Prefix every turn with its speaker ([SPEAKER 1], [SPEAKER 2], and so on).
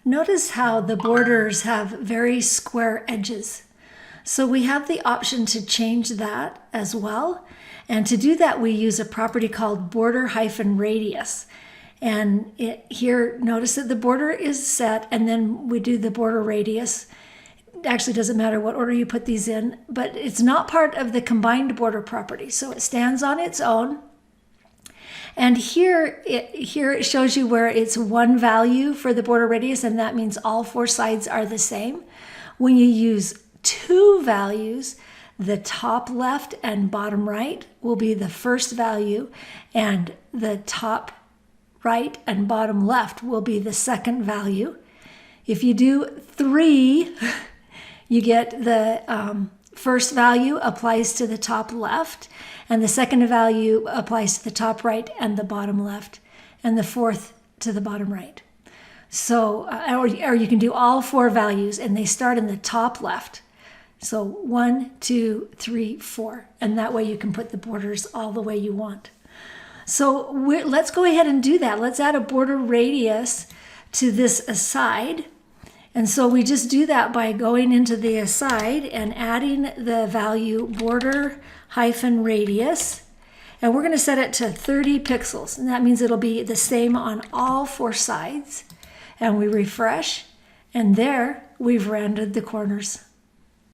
[SPEAKER 1] Notice how the borders have very square edges. So we have the option to change that as well. And to do that, we use a property called border-radius. And here, notice that the border is set, and then we do the border radius. It actually doesn't matter what order you put these in, but it's not part of the combined border property. So it stands on its own. And here it shows you where it's one value for the border radius, and that means all four sides are the same. When you use two values, the top left and bottom right will be the first value, and the top right and bottom left will be the second value. If you do 3, you get the first value applies to the top left, and the second value applies to the top right and the bottom left, and the fourth to the bottom right. So, or you can do all 4 values, and they start in the top left. So 1, 2, 3, 4, and that way you can put the borders all the way you want. So let's go ahead and do that. Let's add a border radius to this aside. And so we just do that by going into the aside and adding the value border-radius. And we're going to set it to 30 pixels. And that means it'll be the same on all 4 sides. And we refresh. And there we've rounded the corners.